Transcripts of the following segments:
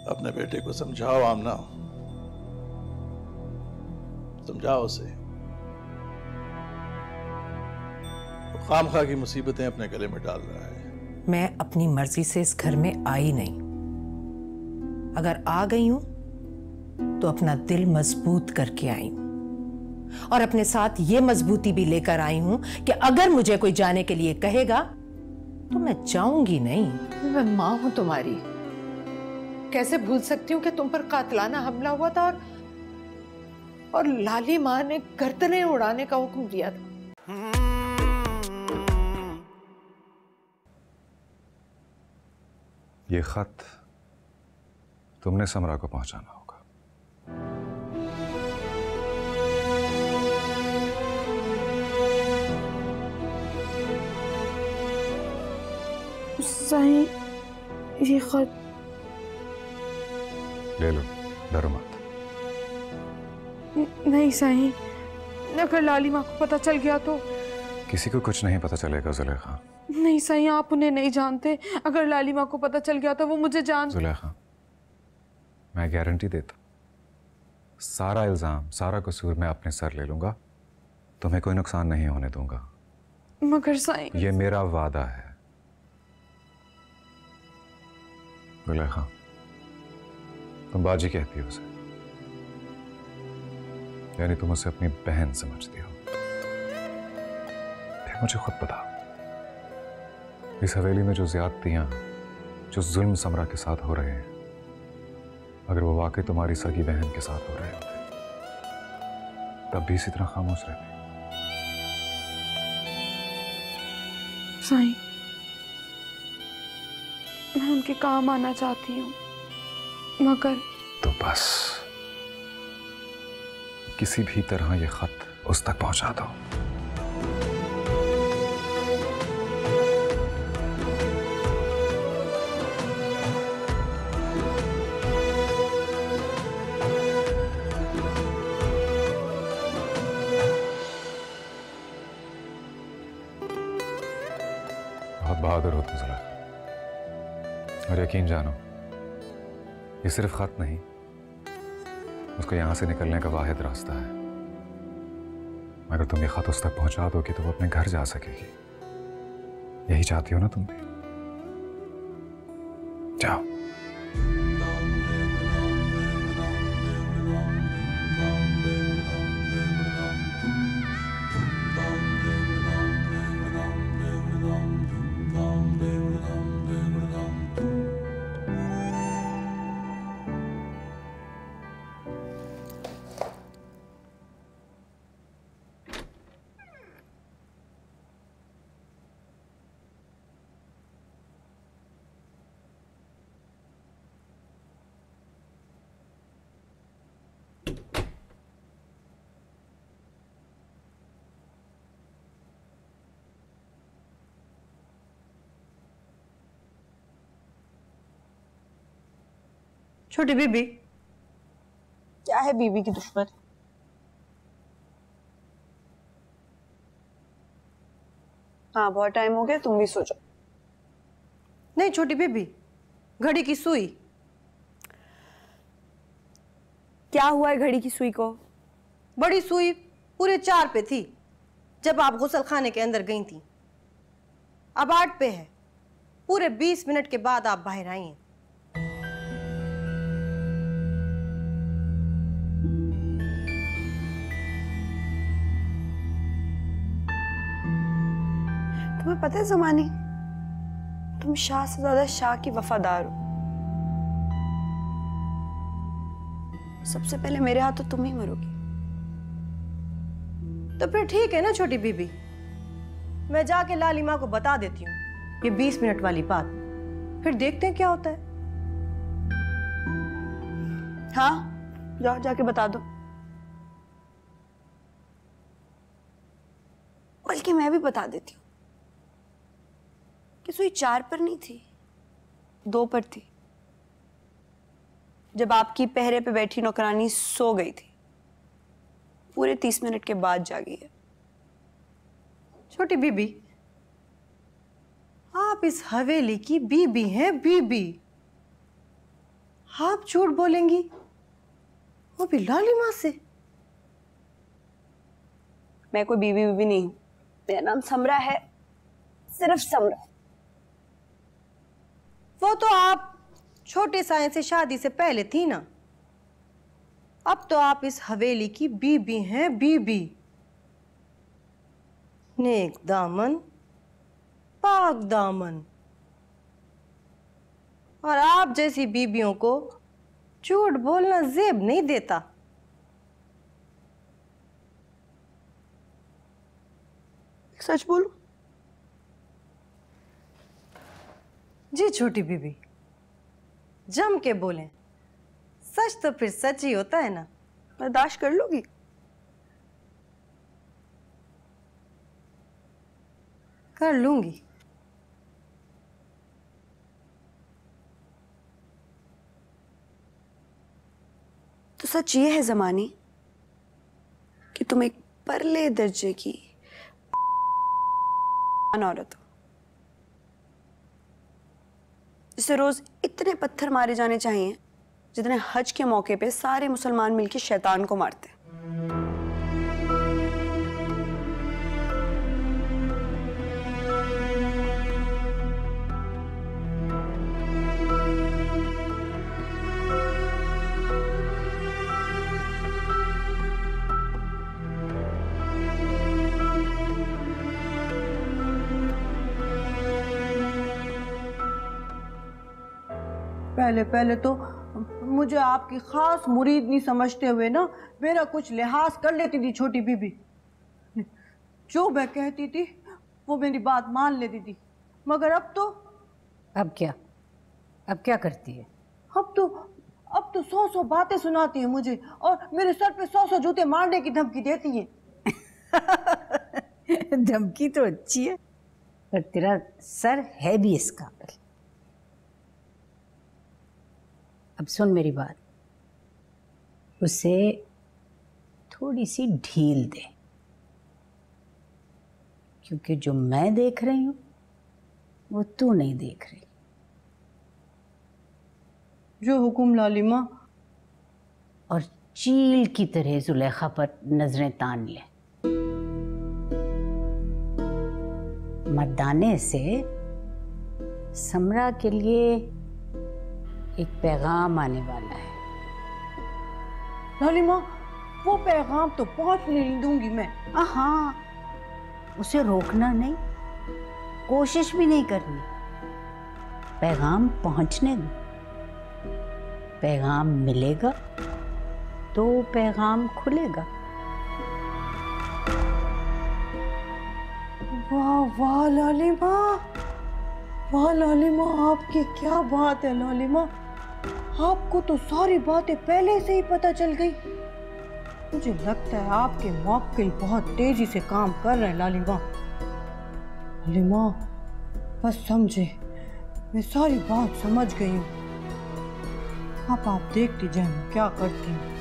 अपने बेटे को समझाओ आमना, समझाओ उसे। वो खामखा की मुसीबतें अपने गले में डाल रहा है। मैं अपनी मर्जी से इस घर में आई नहीं। अगर आ गई हूं तो अपना दिल मजबूत करके आई हूं, और अपने साथ ये मजबूती भी लेकर आई हूं कि अगर मुझे कोई जाने के लिए कहेगा तो मैं जाऊंगी नहीं। मैं मां हूं तुम्हारी, कैसे भूल सकती हूँ कि तुम पर कातिलाना हमला हुआ था और लाली माँ ने गर्दनें उड़ाने का हुक्म दिया था। ये खत तुमने समरा को पहुंचाना होगा। साईं, ये खत ले लो, डरो मत। नहीं साईं, अगर लाली माँ को पता चल गया तो? किसी को कुछ नहीं पता चलेगा जुलेखा। नहीं साईं, आप उन्हें नहीं जानते। अगर लाली माँ को पता चल गया तो वो मुझे जान। जुलेखा, मैं गारंटी देता, सारा इल्जाम, सारा कसूर मैं अपने सर ले लूंगा, तुम्हें कोई नुकसान नहीं होने दूंगा। मगर साईं, ये मेरा वादा है। जुलेखा, तुम बाजी कहती हो उसे, यानी तुम उसे अपनी बहन समझती हो। फिर मुझे खुद बता, इस हवेली में जो ज्यादतियां, जो जुल्म समरा के साथ हो रहे हैं, अगर वो वाकई तुम्हारी सगी बहन के साथ हो रहे होते तब भी इसी तरह खामोश रहते। साईं, मैं उनके काम आना चाहती हूँ, मगर तो बस किसी भी तरह ये खत उस तक पहुंचा दो। बहुत बहादुर हो तुम जुलेखा, और यकीन जानो, ये सिर्फ खत नहीं, उसको यहां से निकलने का वाहिद रास्ता है। अगर तुम ये खत उस तक पहुंचा दोगे तो वो अपने घर जा सकेगी। यही चाहती हो ना तुम भी? जाओ। छोटी बीबी। क्या है बीबी की दुश्मन? हाँ, बहुत टाइम हो गया, तुम भी सो जाओ। नहीं छोटी बीबी, घड़ी की सुई। क्या हुआ है घड़ी की सुई को? बड़ी सुई पूरे 4 पे थी जब आप गुसल खाने के अंदर गई थी। अब 8 पे है। पूरे 20 मिनट के बाद आप बाहर आई हैं। तुम्हें पता है ज़मानी, तुम शाह से ज्यादा शाह की वफादार हो। सबसे पहले मेरे हाथों तुम ही मरोगी। तो फिर ठीक है ना छोटी बीबी, मैं जाके लाली माँ को बता देती हूँ ये 20 मिनट वाली बात, फिर देखते हैं क्या होता है। हाँ, जाओ जाके बता दो। बल्कि मैं भी बता देती हूँ कि सुई 4 पर नहीं थी, 2 पर थी। जब आपकी पहरे पे बैठी नौकरानी सो गई थी, पूरे 30 मिनट के बाद जागी है। छोटी बीबी, आप इस हवेली की बीबी हैं, बीबी। आप झूठ बोलेंगी, वो भी लालिमा से? मैं कोई बीवी नहीं हूँ, मेरा नाम समरा है, सिर्फ समरा। वो तो आप छोटे साये से शादी से पहले थी ना, अब तो आप इस हवेली की बीबी हैं, बीबी। नेक दामन, पाक दामन। और आप जैसी बीबियों को झूठ बोलना जेब नहीं देता। सच बोलूं? जी छोटी बीबी, जम के बोलें, सच तो फिर सच ही होता है ना। बर्दाश्त कर लोगी? कर लूंगी। तो सच ये है ज़मानी कि तुम एक परले दर्जे की औरत हो, जिसे रोज इतने पत्थर मारे जाने चाहिए जितने हज के मौके पे सारे मुसलमान मिलकर शैतान को मारते हैं। पहले पहले तो मुझे आपकी खास मुरीदनी समझते हुए ना मेरा कुछ लिहाज कर लेती थी छोटी बीबी। जो मैं कहती थी वो मेरी बात मान लेती थी, मगर अब क्या करती है? अब तो 100 बातें सुनाती है मुझे और मेरे सर पे 100 जूते मारने की धमकी देती है। धमकी तो अच्छी है, पर तेरा सर है भी इस काबिल। अब सुन मेरी बात, उसे थोड़ी सी ढील दे, क्योंकि जो मैं देख रही हूं वो तू नहीं देख रही। जो हुकुम लालिमा। और चील की तरह जुलेखा पर नजरें तान ले। मर्दाने से समरा के लिए एक पैगाम आने वाला है। लालिमा, वो पैगाम तो पहुंचने नहीं दूंगी मैं। हाँ, उसे रोकना नहीं, कोशिश भी नहीं करनी, पैगाम पहुंचने दो। पैगाम मिलेगा तो पैगाम खुलेगा। वाह वाह लालिमा, वाह लालिमा, आपकी क्या बात है लालिमा। आपको तो सारी बातें पहले से ही पता चल गई। मुझे लगता है आपके मौक्किल बहुत तेजी से काम कर रहे हैं लालिमा। लालिमा बस समझे, मैं सारी बात समझ गई हूँ। आप देखती जाए मैं क्या करती हूँ।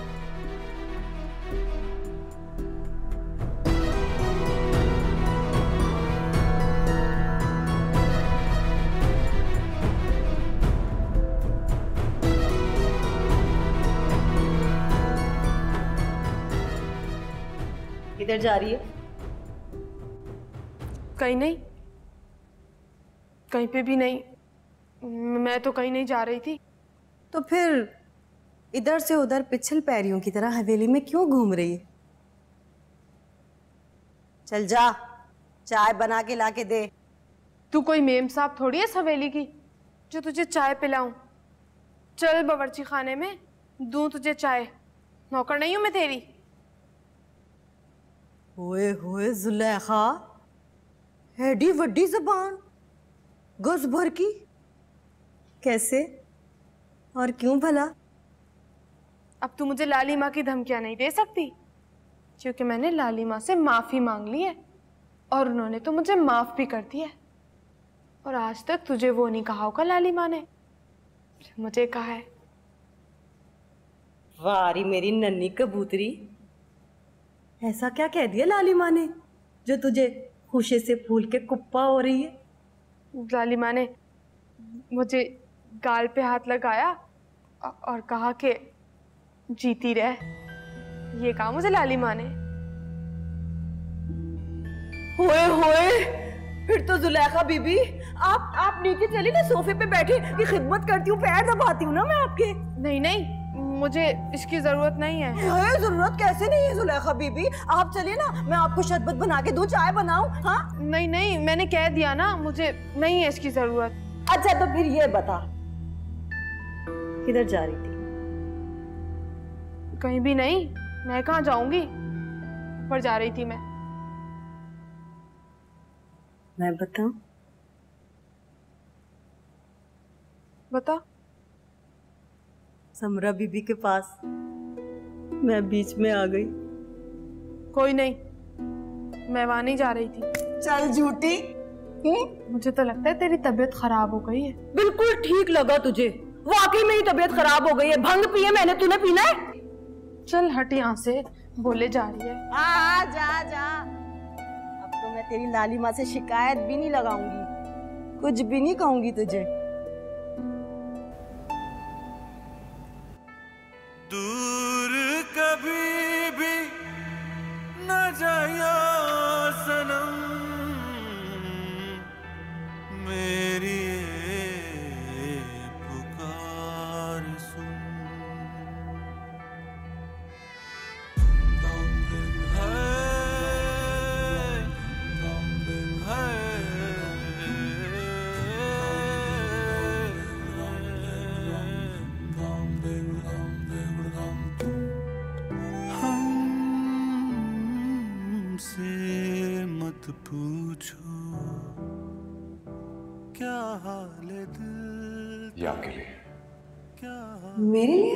किधर जा रही है? कहीं नहीं, कहीं पे भी नहीं। मैं तो कहीं नहीं जा रही थी। तो फिर इधर से उधर पिछल पैरियों की तरह हवेली में क्यों घूम रही है? चल जा, चाय बना के लाके दे। तू कोई मेम साहब थोड़ी है हवेली की जो तुझे चाय पिलाऊं। चल बावर्ची खाने में दूं तुझे चाय, नौकर नहीं हूं मैं तेरी। होए होए जुलेखा, एडी वड्डी जबान, गज भर की। कैसे और क्यों भला? अब तू मुझे लाली माँ की धमकियां नहीं दे सकती, क्योंकि मैंने लाली माँ से माफी मांग ली है और उन्होंने तो मुझे माफ भी कर दिया है। और आज तक तुझे वो नहीं कहा होगा लाली माँ ने, मुझे कहा है। वारी मेरी नन्ही कबूतरी, ऐसा क्या कह दिया लाली माँ ने जो तुझे खुशी से फूल के कुप्पा हो रही है? लाली माँ ने मुझे गाल पे हाथ लगाया और कहा कि जीती रह। ये कहा मुझे लाली माँ ने। होए होए, फिर तो जुलेखा बीबी आप नीचे चली ना, सोफे पे बैठी की खिदमत करती हूँ, पैर दबाती हूँ ना मैं आपके। नहीं नहीं, मुझे इसकी जरूरत नहीं है। जरूरत कैसे नहीं है जुलेखा बीबी, आप चलिए ना, मैं आपको शरबत बना के दूं, चाय बनाऊं। हाँ नहीं नहीं, मैंने कह दिया ना, मुझे नहीं है इसकी जरूरत। अच्छा तो फिर ये बता, किधर जा रही थी? कहीं भी नहीं, मैं कहाँ जाऊंगी, ऊपर जा रही थी मैं बताऊं? बता। समरा बीबी के पास मैं बीच में आ गई। कोई नहीं, मैं वहां नहीं जा रही थी। चल झूठी। मुझे तो लगता है तेरी तबीयत खराब हो गई है। बिल्कुल ठीक लगा तुझे, वाकई में ही तबीयत खराब हो गई है। भंग पिए मैंने, तूने पीना है? चल हट यहाँ से, बोले जा रही है। जा जा, अब तो मैं तेरी लाली माँ से शिकायत भी नहीं लगाऊंगी, कुछ भी नहीं कहूंगी तुझे। दूर कभी भी न जाया सनम, मेरी पुकार सुन। मत पूछो क्या हाल दिल, ये आपके लिए। क्या मेरे लिए?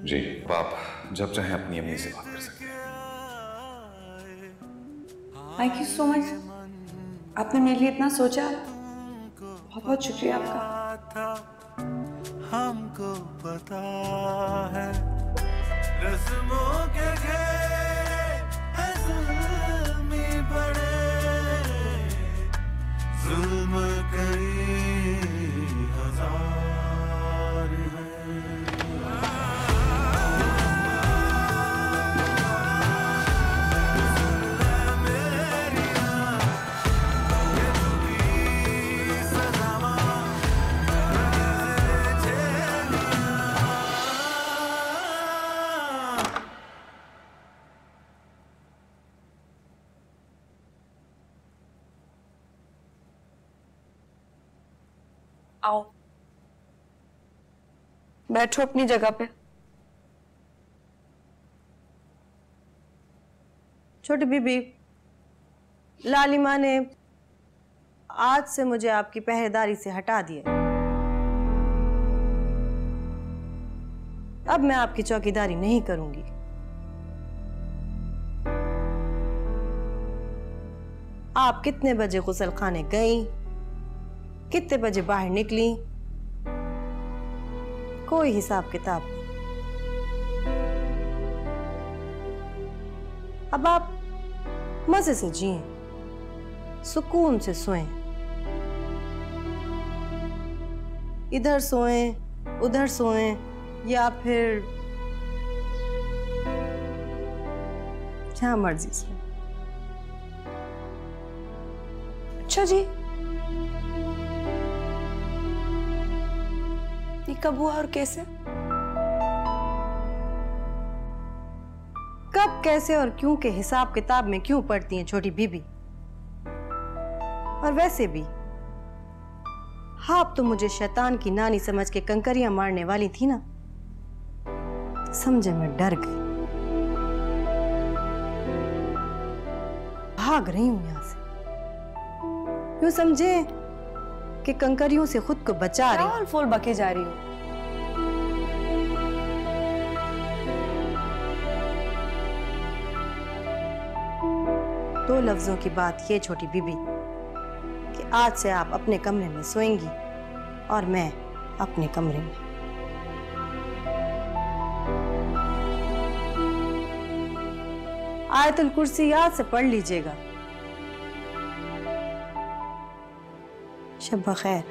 जी, आप जब चाहें अपनी अम्मी से बात कर सकते हैं। थैंक यू सो मच, आपने मेरे लिए इतना सोचा, बहुत बहुत शुक्रिया आपका। हमको पता है रस्मों के घेरे है जुल्मी बड़े, जुल्म कई हजार आओ बैठो अपनी जगह पे। छोटी बीबी, लाली माँ ने आज से मुझे आपकी पहरेदारी से हटा दिया। अब मैं आपकी चौकीदारी नहीं करूंगी। आप कितने बजे गुसल खाने गई, कितने बजे बाहर निकली, कोई हिसाब किताब नहीं। अब आप मजे से जिएं, सुकून से सोएं, इधर सोएं उधर सोएं, या फिर जहां मर्जी सोएं। अच्छा जी, ये कब हुआ और कैसे? कब, कैसे और क्यों के हिसाब किताब में क्यों पड़ती हैं छोटी बीबी? और वैसे भी आप तो मुझे शैतान की नानी समझ के कंकरियां मारने वाली थी ना, समझे मैं डर गई, भाग रही हूं यहां से। यूं समझे कि कंकरियों से खुद को बचा रही। क्या फूल बके जा रही हूँ। दो लफ्जों की बात ये छोटी बीबी कि आज से आप अपने कमरे में सोएंगी और मैं अपने कमरे में। आयतुल कुर्सी याद से पढ़ लीजिएगा। शब बखैर।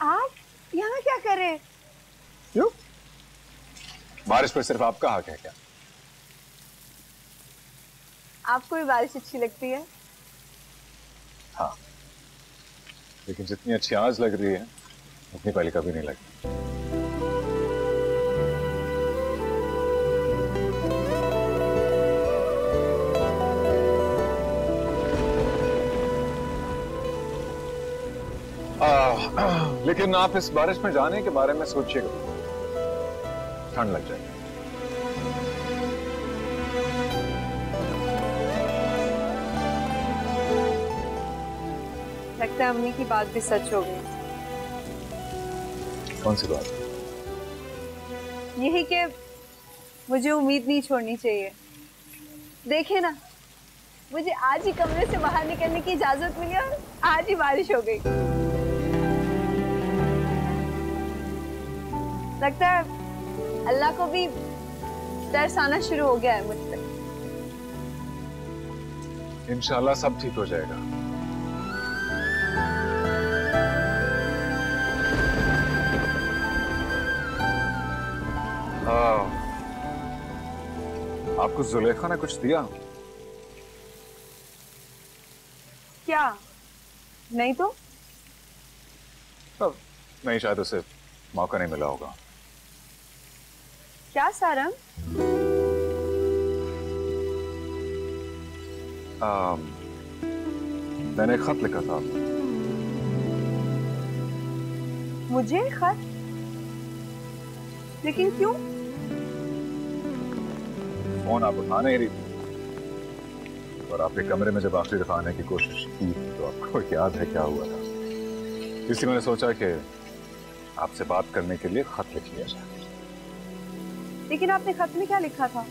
आप यहाँ क्या कर रहे हैं? क्यों? बारिश पर सिर्फ आपका हक है क्या? आपको भी बारिश अच्छी लगती है? हाँ, लेकिन जितनी अच्छी आज लग रही है उतनी पहले कभी नहीं लगी। लेकिन आप इस बारिश में जाने के बारे में सोचिएगा, ठंड लग जाएगी। लगता है अम्मी की बात भी सच हो गई। कौन सी बात? यही कि मुझे उम्मीद नहीं छोड़नी चाहिए। देखे ना, मुझे आज ही कमरे से बाहर निकलने की इजाजत मिली और आज ही बारिश हो गई। लगता है अल्लाह को भी तरस आना शुरू हो गया है मुझ पे। इंशाल्लाह सब ठीक हो जाएगा। आपको जुलेखा ने कुछ दिया? क्या? नहीं तो? नहीं, शायद उसे मौका नहीं मिला होगा। क्या सारंग? मैंने एक खत लिखा था। मुझे खत? लेकिन क्यों? फोन आप उठा नहीं रही थी और आपके कमरे में जब आखिरी दफा आने की कोशिश की तो आपको याद है क्या हुआ था। इसलिए मैंने सोचा कि आपसे बात करने के लिए खत लिख लिया जाए। लेकिन आपने खत में क्या लिखा था?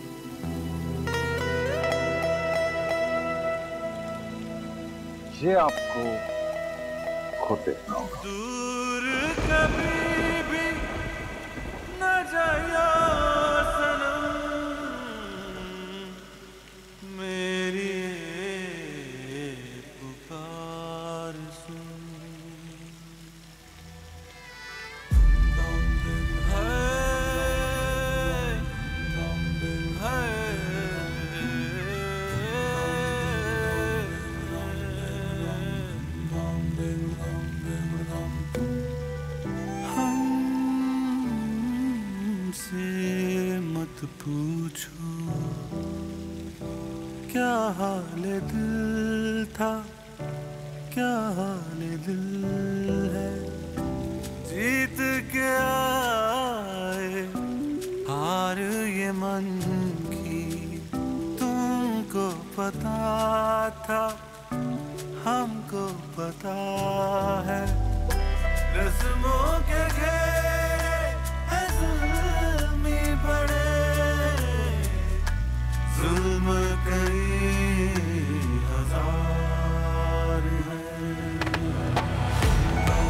ये आपको खुद देखना होगा। दूर कभी भी न जाया सनम, मेरी पुकार सुन। मत पूछो क्या हाल दिल था, क्या हाल दिल है। जीत के आए हार ये मन की, तुमको पता था हमको पता है। रस्मों के घेरे है जुल्मी बड़े, जुल्म कई हजार है।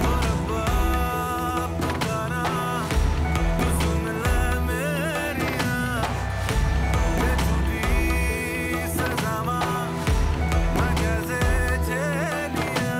और बाप पुकारा तू सुन ले मेरिया, ये टूटी सज़ावा मैं कैसे झेलिया।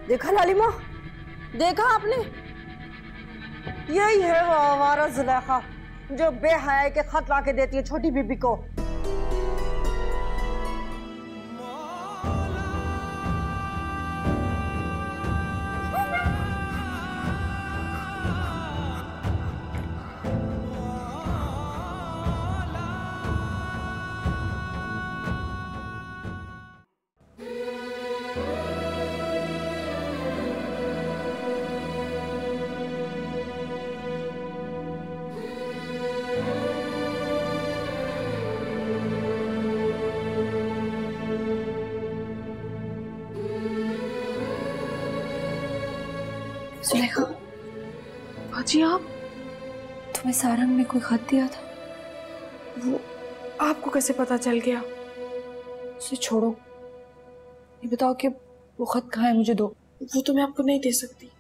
देखा लालिमा, देखा आपने? यही है वो आवारा जुलेखा जो बेहया के खत ला के देती है छोटी बीबी को। बाजी आप? तुम्हें सारंग ने कोई खत दिया था? वो आपको कैसे पता चल गया? उसे छोड़ो, ये बताओ कि वो खत कहाँ है, मुझे दो। वो तो मैं आपको नहीं दे सकती।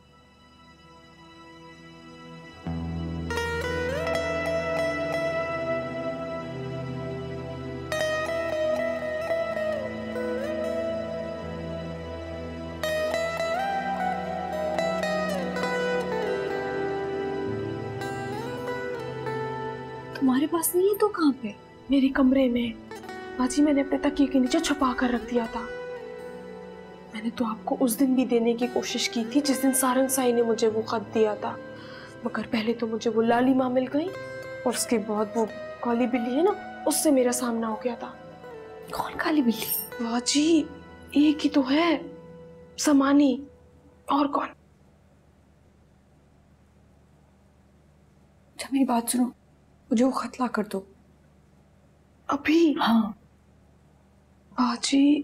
तुम्हारे पास नहीं है तो कहाँ पे? मेरे कमरे में। बाजी मैंने अपने तकिए के नीचे छुपा कर रख दिया था। मैंने तो आपको उस दिन भी देने की कोशिश की थी जिस दिन सारंग साई ने मुझे वो खत दिया था, मगर पहले तो मुझे वो लाली माँ मिल गई और उसके बाद वो काली बिल्ली है ना, उससे मेरा सामना हो गया था। कौन काली बिल्ली? बाजी एक ही तो है, समानी। और कौन? अच्छा मेरी बात सुनो, मुझे वो खत ला कर दो अभी। हाँ बाजी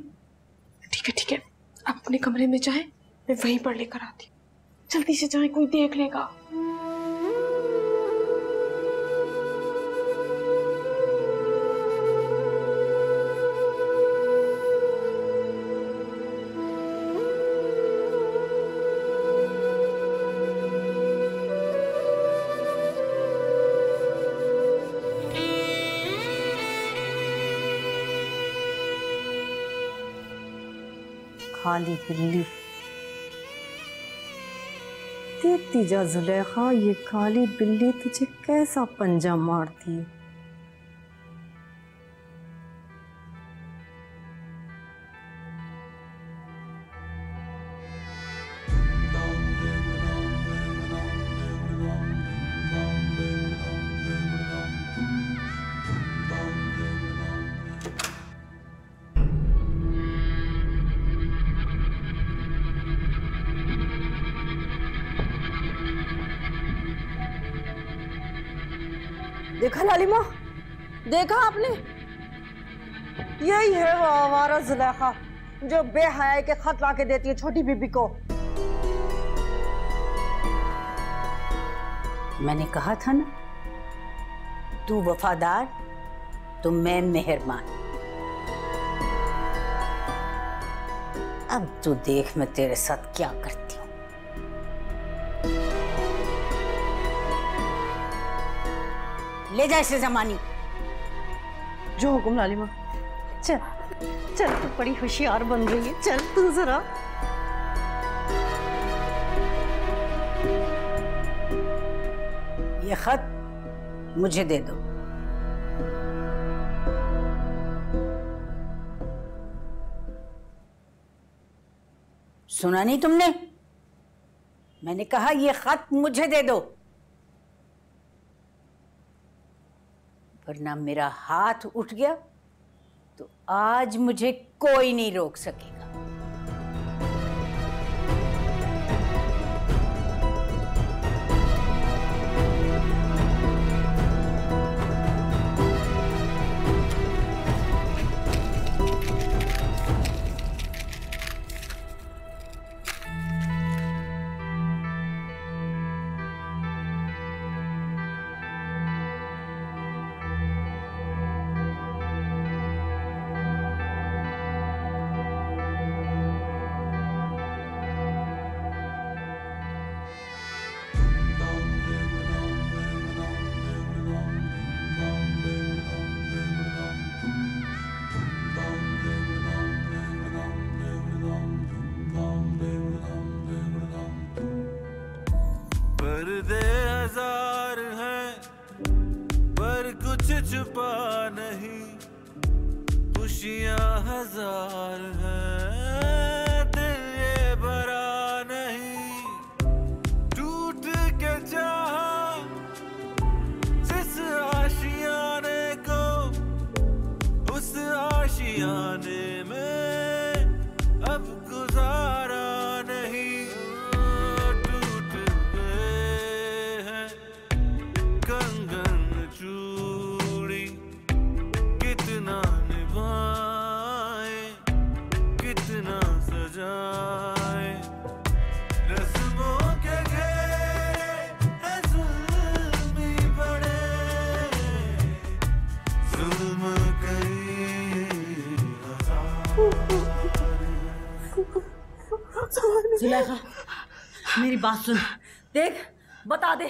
ठीक है, आप अपने कमरे में जाएं, मैं वहीं पर लेकर आती हूँ। जल्दी से जाएं, कोई देख लेगा। काली बिल्ली देखती जा जुलेखा, ये काली बिल्ली तुझे कैसा पंजा मारती है। देखा लालिमा, देखा आपने? यही है वो आवारा जुलेखा जो बेहयाई के खत ला के देती है छोटी बीबी को। मैंने कहा था ना, तू वफादार तो मैं मेहरबान। अब तू देख मैं तेरे साथ क्या करती हूँ। ले जा इसे जमानी। जो हुक्म लालिमा। चल चल, तू बड़ी होशियार बन रही है, चल तू जरा। ये खत मुझे दे दो। सुना नहीं तुमने? मैंने कहा ये खत मुझे दे दो, वरना मेरा हाथ उठ गया तो आज मुझे कोई नहीं रोक सकेगा। पर्दे हजार हैं पर कुछ छुपा नहीं, खुशियां हजार हैं दिल ये भरा नहीं। टूट के चाहा जिस आशियाने को, उस आशियाने में अब गुजारा नहीं। टूट गए हैं कंगन चूड़ी, कितना निभाए जुलेखा मेरी बात सुन, देख बता दे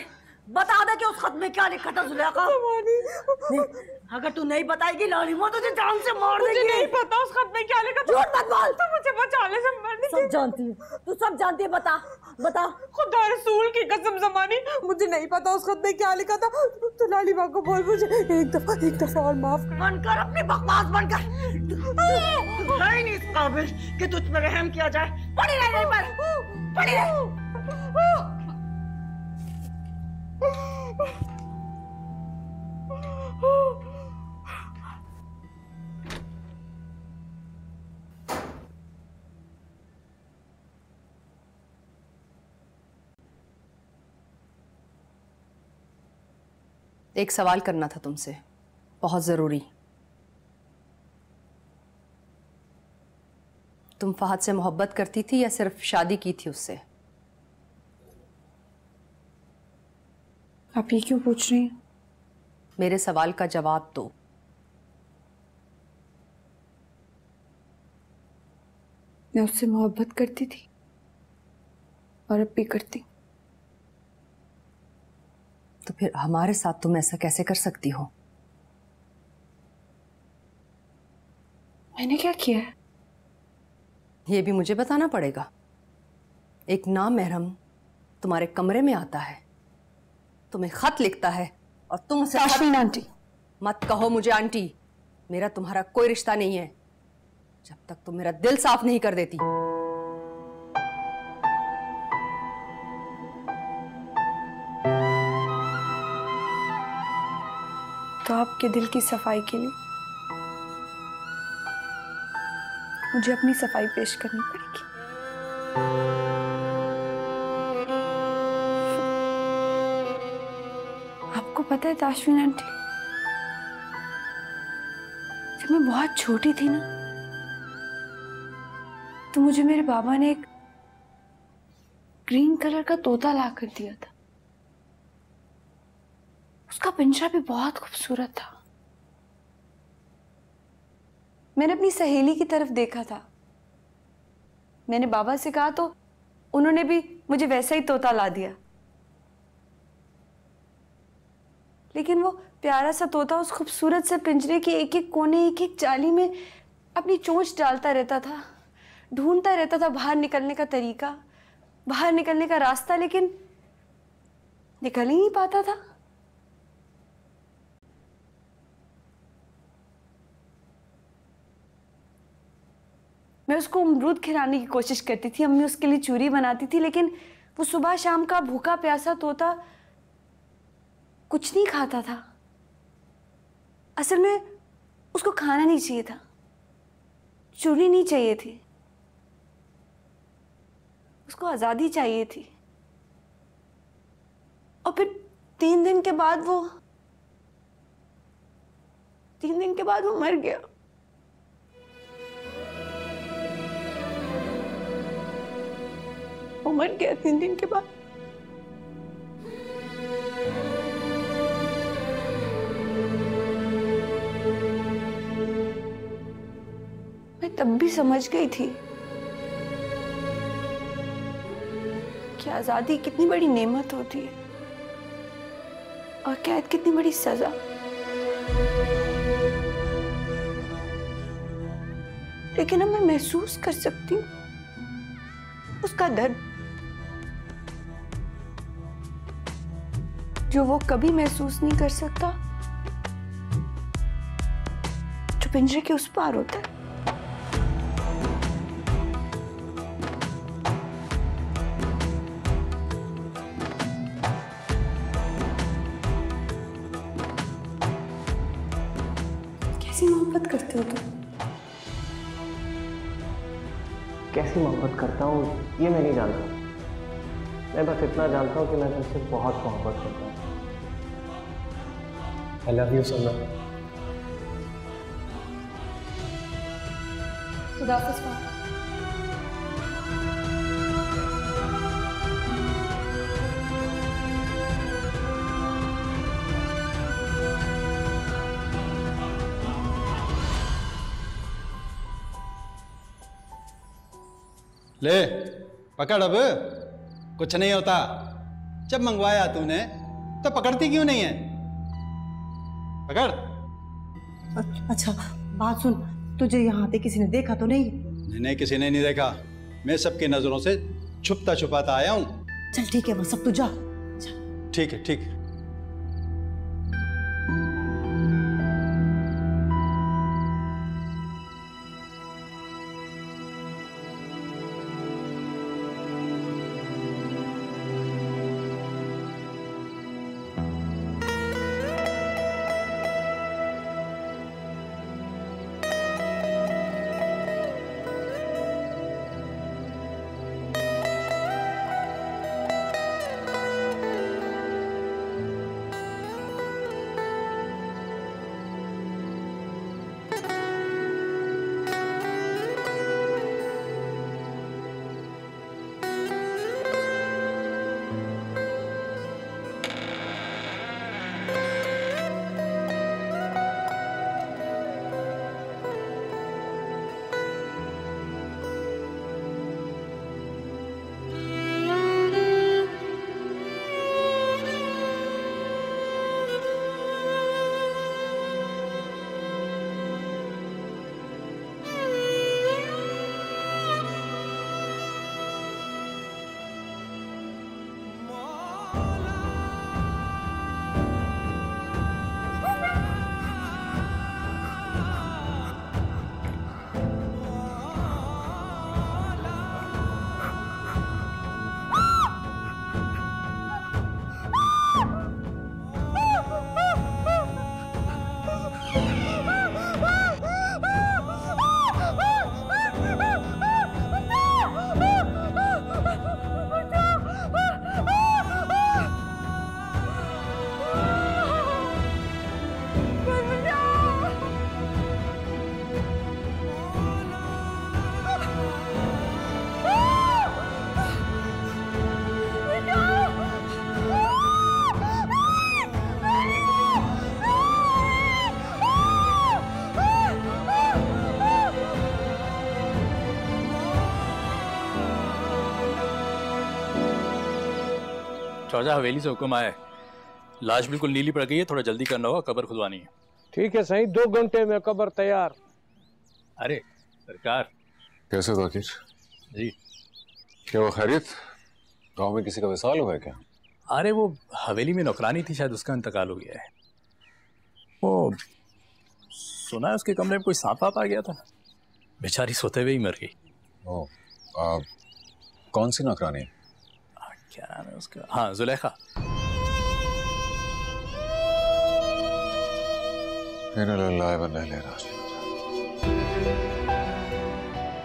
कि उस खत में क्या लिखा था जुलेखा। अगर तू नहीं बताएगी लालिमा तुझे जान से मार देगी। मुझे नहीं पता उस खत में क्या लिखा था। झूठ मत बोल। तो मुझे बचा ले ज़मानी। सब जानती है तू, सब जानती है, बता। खुदा रसूल की कसम ज़मानी, मुझे नहीं पता उस खत में क्या लिखा था। तो लालिमा को बोल मुझे एक दफा और माफ कर। बनकर अपनी बकवास बनकर तू है नहीं इस काबिल कि तुझ पर रहम किया जाए। पड़ी रह पड़ी रह। एक सवाल करना था तुमसे, बहुत जरूरी। तुम फहद से मोहब्बत करती थी या सिर्फ शादी की थी उससे? आप ये क्यों पूछ रही हैं? मेरे सवाल का जवाब दो। मैं उससे मोहब्बत करती थी और अब भी करती। तो फिर हमारे साथ तुम ऐसा कैसे कर सकती हो? मैंने क्या किया है? ये भी मुझे बताना पड़ेगा। एक नामहरम तुम्हारे कमरे में आता है, तुम्हें खत लिखता है और तुम उसे ताशमीन आंटी। मत कहो मुझे आंटी, मेरा तुम्हारा कोई रिश्ता नहीं है जब तक तुम मेरा दिल साफ नहीं कर देती। तो आपके दिल की सफाई के लिए मुझे अपनी सफाई पेश करनी पड़ेगी। आपको पता है ताशमीन आंटी, जब मैं बहुत छोटी थी ना, तो मुझे मेरे बाबा ने एक ग्रीन कलर का तोता ला कर दिया था। उसका पिंजरा भी बहुत खूबसूरत था। मैंने अपनी सहेली की तरफ देखा था, मैंने बाबा से कहा तो उन्होंने भी मुझे वैसा ही तोता ला दिया। लेकिन वो प्यारा सा तोता उस खूबसूरत से पिंजरे के एक एक कोने, एक एक जाली में अपनी चोंच डालता रहता था, ढूंढता रहता था बाहर निकलने का तरीका, बाहर निकलने का रास्ता, लेकिन निकल ही नहीं पाता था। मैं उसको अमरूद खिलाने की कोशिश करती थी, अम्मी उसके लिए चूरी बनाती थी, लेकिन वो सुबह शाम का भूखा प्यासा तोता कुछ नहीं खाता था। असल में उसको खाना नहीं चाहिए था, चूरी नहीं चाहिए थी, उसको आज़ादी चाहिए थी। और फिर 3 दिन के बाद वो मर गया। वो मर गया 3 दिन के बाद। मैं तब भी समझ गई थी कि आजादी कितनी बड़ी नेमत होती है और कैद कितनी बड़ी सजा। लेकिन अब मैं महसूस कर सकती हूँ उसका दर्द, जो वो कभी महसूस नहीं कर सकता जो पिंजरे के उस पार होता है। कैसी मोहब्बत करते हो तुम? कैसी मोहब्बत करता हूँ ये मैं नहीं जानता। मैं बस इतना जानता हूँ कि मैं तुमसे बहुत मोहब्बत करता हूँ। आई लव यू सोना। खुदाफिज़। ले पकड़ अब, कुछ नहीं होता। जब मंगवाया तूने तो पकड़ती क्यों नहीं है? पकड़। अच्छा बात सुन, तुझे यहाँ पे किसी ने देखा तो नहीं? नहीं, किसी ने नहीं देखा। मैं सबकी नजरों से छुपता छुपाता आया हूँ। चल ठीक है, वो सब तू जा। ठीक है, ठीक है। चौजा हवेली से हुक्म आया है, लाश बिल्कुल नीली पड़ गई है, थोड़ा जल्दी करना होगा, कब्र खुदवानी है। ठीक है सही, 2 घंटे में कब्र तैयार। अरे सरकार। कैसे हो आखिर? जी। क्या वो खैरियत? गांव में किसी का विसाल हुआ है क्या? अरे वो हवेली में नौकरानी थी, शायद उसका इंतकाल हो गया है। वो सुना है उसके कमरे में कोई सांप वाप आ गया था, बेचारी सोते हुए ही मर गई। ओह, कौन सी नौकरानी? क्या नाम है उसका? हाँ, जुलेखा।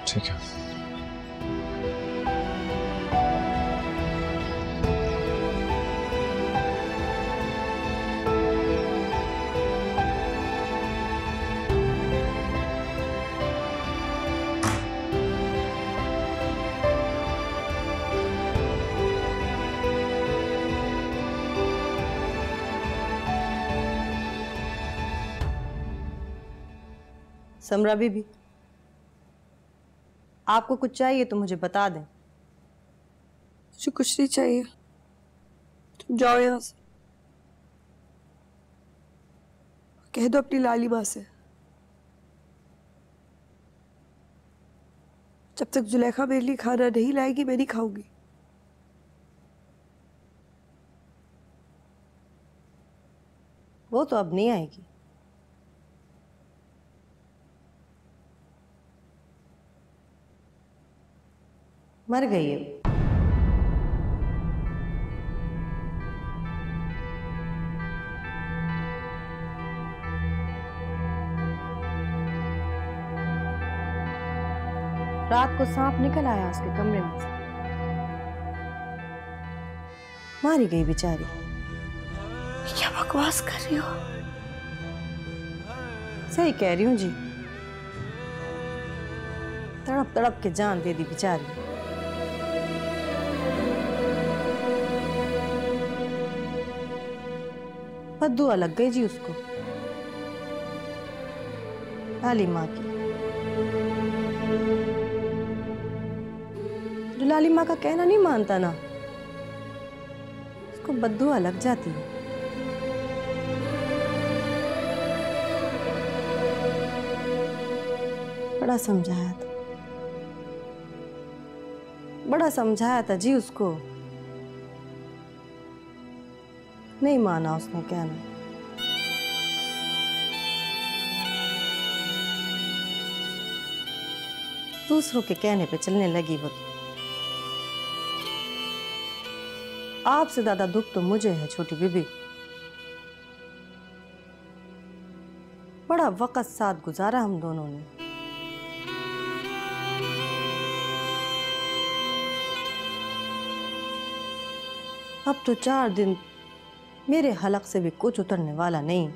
ठीक है। समरा बीबी, आपको कुछ चाहिए तो मुझे बता दें। मुझे कुछ नहीं चाहिए, तुम जाओ यहाँ से। कह दो अपनी लाली माँ से, जब तक जुलेखा मेरे लिए खाना नहीं लाएगी मैं नहीं खाऊंगी। वो तो अब नहीं आएगी। मर गई है। रात को सांप निकल आया उसके कमरे में से, मारी गई बेचारी। क्या बकवास कर रही हो? सही कह रही हूँ जी, तड़प तड़प के जान दे दी बेचारी। बद्दुआ लग गई जी उसको, लाली माँ की। लाली माँ का कहना नहीं मानता ना, उसको बद्दुआ लग जाती है। बड़ा समझाया था जी उसको, नहीं माना उसने कहना। दूसरों के कहने पे चलने लगी वो। आपसे ज्यादा दुख तो मुझे है छोटी बीबी। बड़ा वक्त साथ गुजारा हम दोनों ने। अब तो 4 दिन मेरे हलक से भी कुछ उतरने वाला नहीं।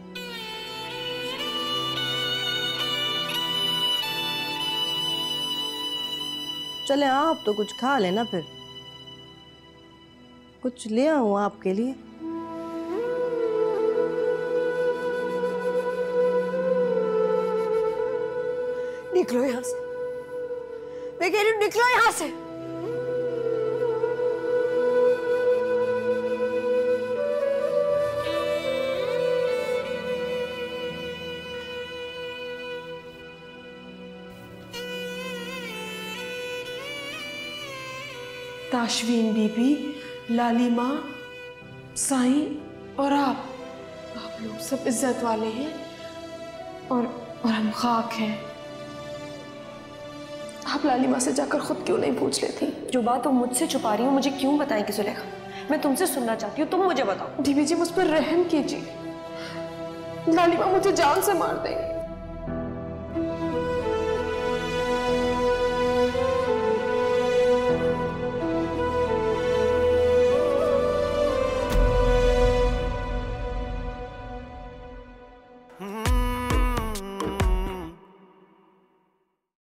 चले आप तो कुछ खा लेना, फिर कुछ ले आऊं आपके लिए। निकलो यहाँ से, मैं कह रही हूँ निकलो यहाँ से। ताशवीन बीबी, लाली माँ, साईं और आप लोग सब इज्जत वाले हैं और हम खाक हैं। आप लाली माँ से जाकर खुद क्यों नहीं पूछ लेती? जो बात तुम मुझसे छुपा रही हो मुझे क्यों बताएंगी सुलेखा? मैं तुमसे सुनना चाहती हूँ, तुम मुझे बताओ। बीबी जी मुझ पर रहम कीजिए, लाली माँ मुझे जान से मार देंगे।